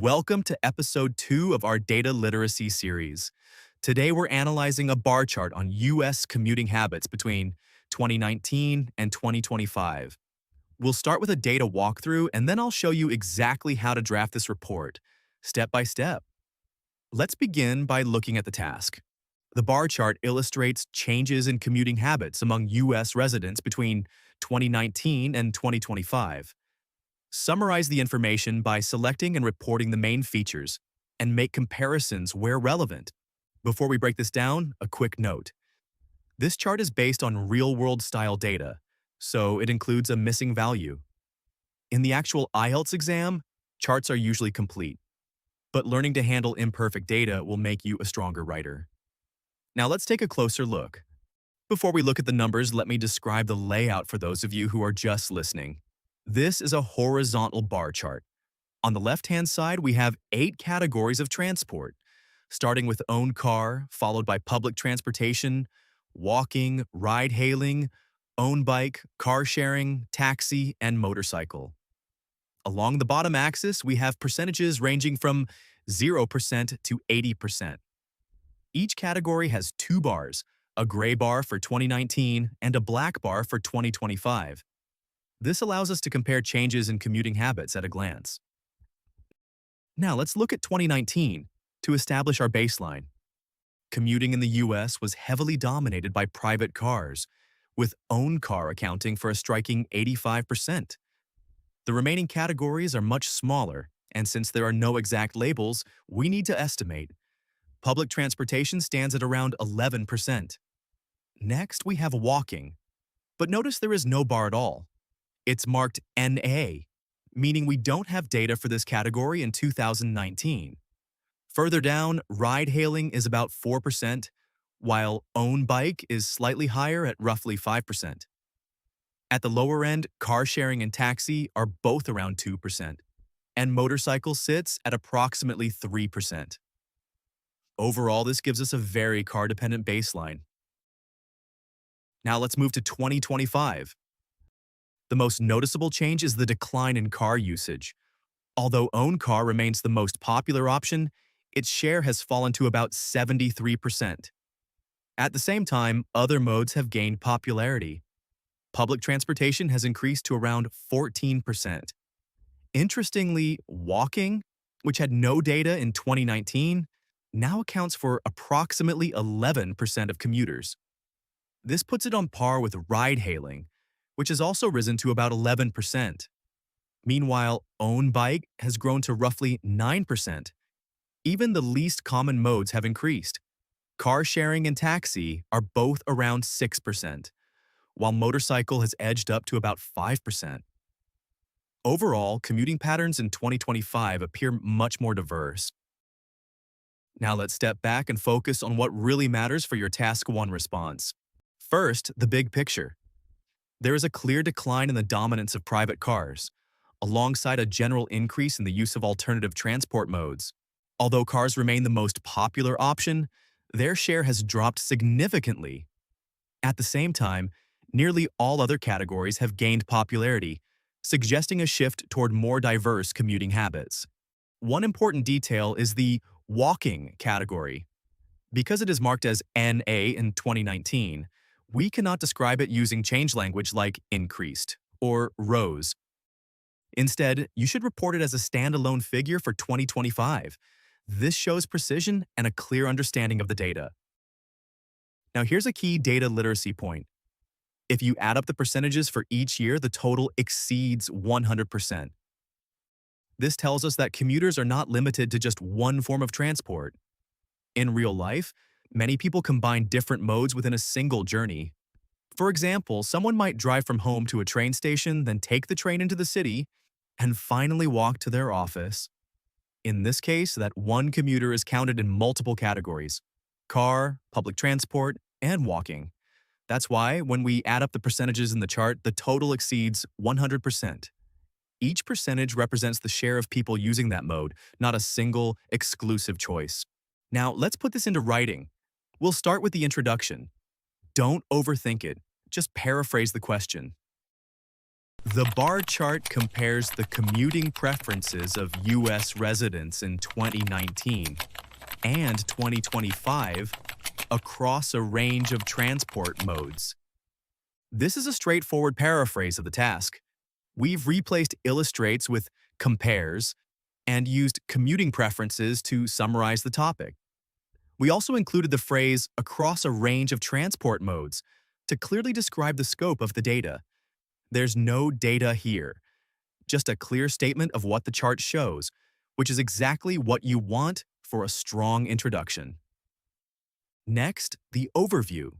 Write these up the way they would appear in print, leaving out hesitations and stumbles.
Welcome to episode 2 of our data literacy series. Today we're analyzing a bar chart on US commuting habits between 2019 and 2025. We'll start with a data walkthrough and then I'll show you exactly how to draft this report, step by step. Let's begin by looking at the task. The bar chart illustrates changes in commuting habits among US residents between 2019 and 2025. Summarize the information by selecting and reporting the main features, and make comparisons where relevant. Before we break this down, a quick note. This chart is based on real-world style data, so it includes a missing value. In the actual IELTS exam, charts are usually complete, but learning to handle imperfect data will make you a stronger writer. Now let's take a closer look. Before we look at the numbers, let me describe the layout for those of you who are just listening. This is a horizontal bar chart. On the left-hand side, we have 8 categories of transport, starting with own car, followed by public transportation, walking, ride-hailing, own bike, car sharing, taxi, and motorcycle. Along the bottom axis, we have percentages ranging from 0% to 80%. Each category has 2 bars, a gray bar for 2019 and a black bar for 2025. This allows us to compare changes in commuting habits at a glance. Now let's look at 2019 to establish our baseline. Commuting in the US was heavily dominated by private cars, with own car accounting for a striking 85%. The remaining categories are much smaller, and since there are no exact labels, we need to estimate. Public transportation stands at around 11%. Next, we have walking. But notice there is no bar at all. It's marked NA, meaning we don't have data for this category in 2019. Further down, ride-hailing is about 4%, while own bike is slightly higher at roughly 5%. At the lower end, car sharing and taxi are both around 2%, and motorcycle sits at approximately 3%. Overall, this gives us a very car-dependent baseline. Now let's move to 2025. The most noticeable change is the decline in car usage. Although own car remains the most popular option, its share has fallen to about 73%. At the same time, other modes have gained popularity. Public transportation has increased to around 14%. Interestingly, walking, which had no data in 2019, now accounts for approximately 11% of commuters. This puts it on par with ride-hailing, which has also risen to about 11%. Meanwhile, own bike has grown to roughly 9%. Even the least common modes have increased. Car sharing and taxi are both around 6%, while motorcycle has edged up to about 5%. Overall, commuting patterns in 2025 appear much more diverse. Now let's step back and focus on what really matters for your Task 1 response. First, the big picture. There is a clear decline in the dominance of private cars, alongside a general increase in the use of alternative transport modes. Although cars remain the most popular option, their share has dropped significantly. At the same time, nearly all other categories have gained popularity, suggesting a shift toward more diverse commuting habits. One important detail is the walking category. Because it is marked as NA in 2019, we cannot describe it using change language like increased or rose. Instead, you should report it as a standalone figure for 2025. This shows precision and a clear understanding of the data. Now here's a key data literacy point. If you add up the percentages for each year, the total exceeds 100%. This tells us that commuters are not limited to just one form of transport. In real life, many people combine different modes within a single journey. For example, someone might drive from home to a train station, then take the train into the city, and finally walk to their office. In this case, that one commuter is counted in multiple categories: car, public transport, and walking. That's why, when we add up the percentages in the chart, the total exceeds 100%. Each percentage represents the share of people using that mode, not a single, exclusive choice. Now, let's put this into writing. We'll start with the introduction. Don't overthink it. Just paraphrase the question. The bar chart compares the commuting preferences of U.S. residents in 2019 and 2025 across a range of transport modes. This is a straightforward paraphrase of the task. We've replaced illustrates with compares and used commuting preferences to summarize the topic. We also included the phrase across a range of transport modes to clearly describe the scope of the data. There's no data here, just a clear statement of what the chart shows, which is exactly what you want for a strong introduction. Next, the overview.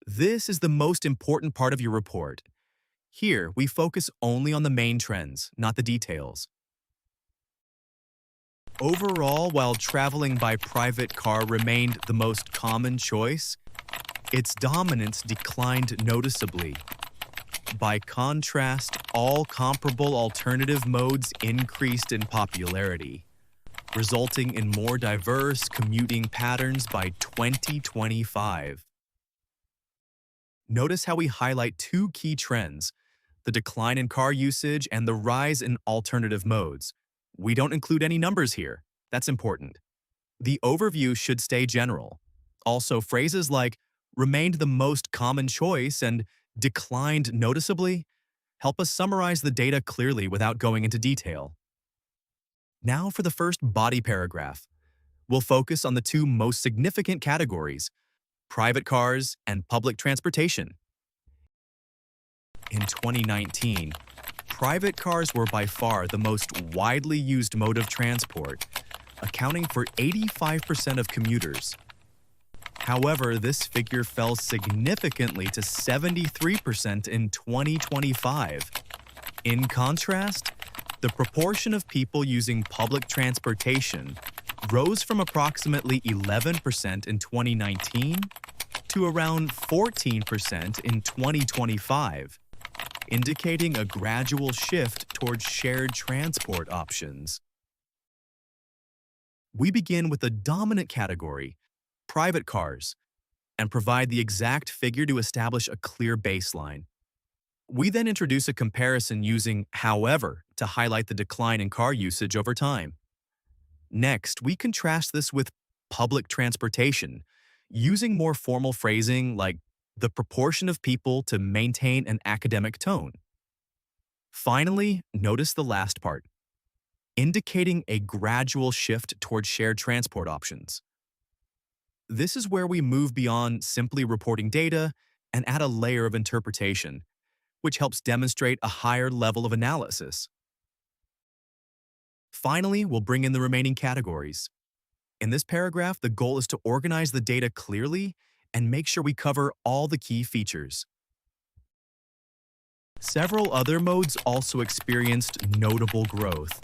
This is the most important part of your report. Here, we focus only on the main trends, not the details. Overall, while traveling by private car remained the most common choice, its dominance declined noticeably. By contrast, all comparable alternative modes increased in popularity, resulting in more diverse commuting patterns by 2025. Notice how we highlight two key trends: the decline in car usage and the rise in alternative modes. We don't include any numbers here. That's important. The overview should stay general. Also, phrases like remained the most common choice and declined noticeably help us summarize the data clearly without going into detail. Now for the first body paragraph. We'll focus on the two most significant categories: private cars and public transportation. In 2019, private cars were by far the most widely used mode of transport, accounting for 85% of commuters. However, this figure fell significantly to 73% in 2025. In contrast, the proportion of people using public transportation rose from approximately 11% in 2019 to around 14% in 2025, indicating a gradual shift towards shared transport options. We begin with the dominant category, private cars, and provide the exact figure to establish a clear baseline. We then introduce a comparison using however to highlight the decline in car usage over time. Next, we contrast this with public transportation, using more formal phrasing like the proportion of people to maintain an academic tone. Finally, notice the last part, indicating a gradual shift towards shared transport options. This is where we move beyond simply reporting data and add a layer of interpretation, which helps demonstrate a higher level of analysis. Finally, we'll bring in the remaining categories. In this paragraph, the goal is to organize the data clearly and make sure we cover all the key features. Several other modes also experienced notable growth.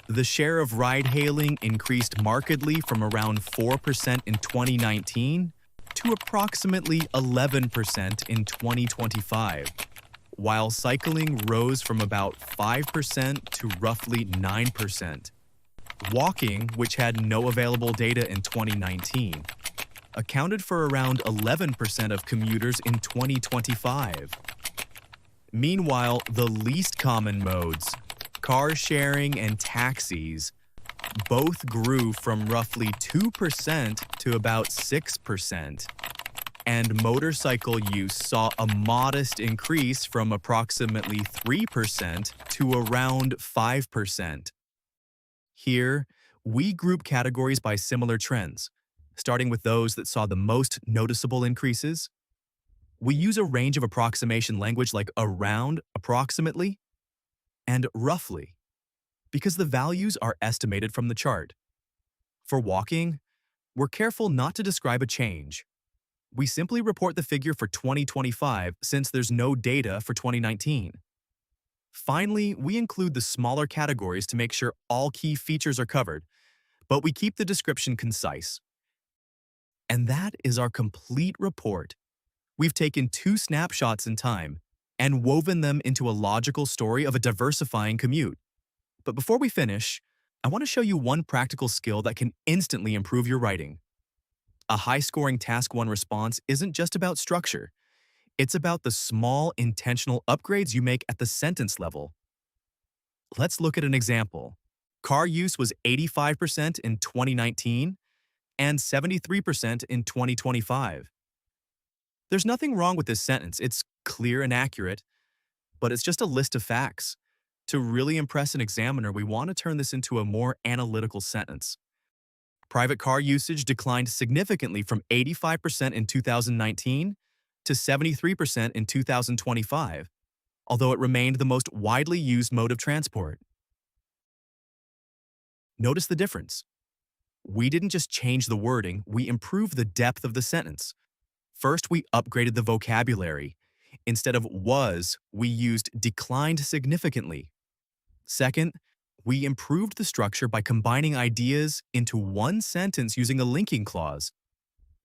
The share of ride-hailing increased markedly from around 4% in 2019 to approximately 11% in 2025, while cycling rose from about 5% to roughly 9%. Walking, which had no available data in 2019, accounted for around 11% of commuters in 2025. Meanwhile, the least common modes, car sharing and taxis, both grew from roughly 2% to about 6%, and motorcycle use saw a modest increase from approximately 3% to around 5%. Here, we group categories by similar trends, starting with those that saw the most noticeable increases. We use a range of approximation language like around, approximately, and roughly, because the values are estimated from the chart. For walking, we're careful not to describe a change. We simply report the figure for 2025 since there's no data for 2019. Finally, we include the smaller categories to make sure all key features are covered, but we keep the description concise. And that is our complete report. We've taken two snapshots in time and woven them into a logical story of a diversifying commute. But before we finish, I want to show you one practical skill that can instantly improve your writing. A high-scoring Task 1 response isn't just about structure. It's about the small, intentional upgrades you make at the sentence level. Let's look at an example. Car use was 85% in 2019 and 73% in 2025. There's nothing wrong with this sentence. It's clear and accurate, but it's just a list of facts. To really impress an examiner, we want to turn this into a more analytical sentence. Private car usage declined significantly from 85% in 2019 to 73% in 2025, although it remained the most widely used mode of transport. Notice the difference. We didn't just change the wording, we improved the depth of the sentence. First, we upgraded the vocabulary. Instead of was, we used declined significantly. Second, we improved the structure by combining ideas into one sentence using a linking clause.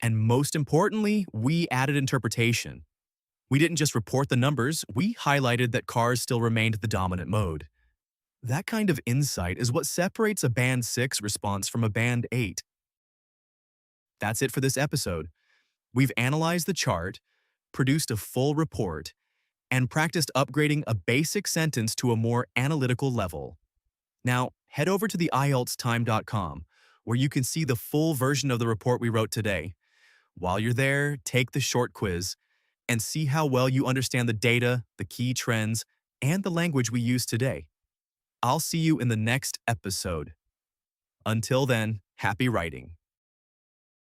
And most importantly, we added interpretation. We didn't just report the numbers, we highlighted that cars still remained the dominant mode. That kind of insight is what separates a Band 6 response from a Band 8. That's it for this episode. We've analyzed the chart, produced a full report, and practiced upgrading a basic sentence to a more analytical level. Now, head over to the IELTStime.com, where you can see the full version of the report we wrote today. While you're there, take the short quiz and see how well you understand the data, the key trends, and the language we use today. I'll see you in the next episode. Until then, happy writing.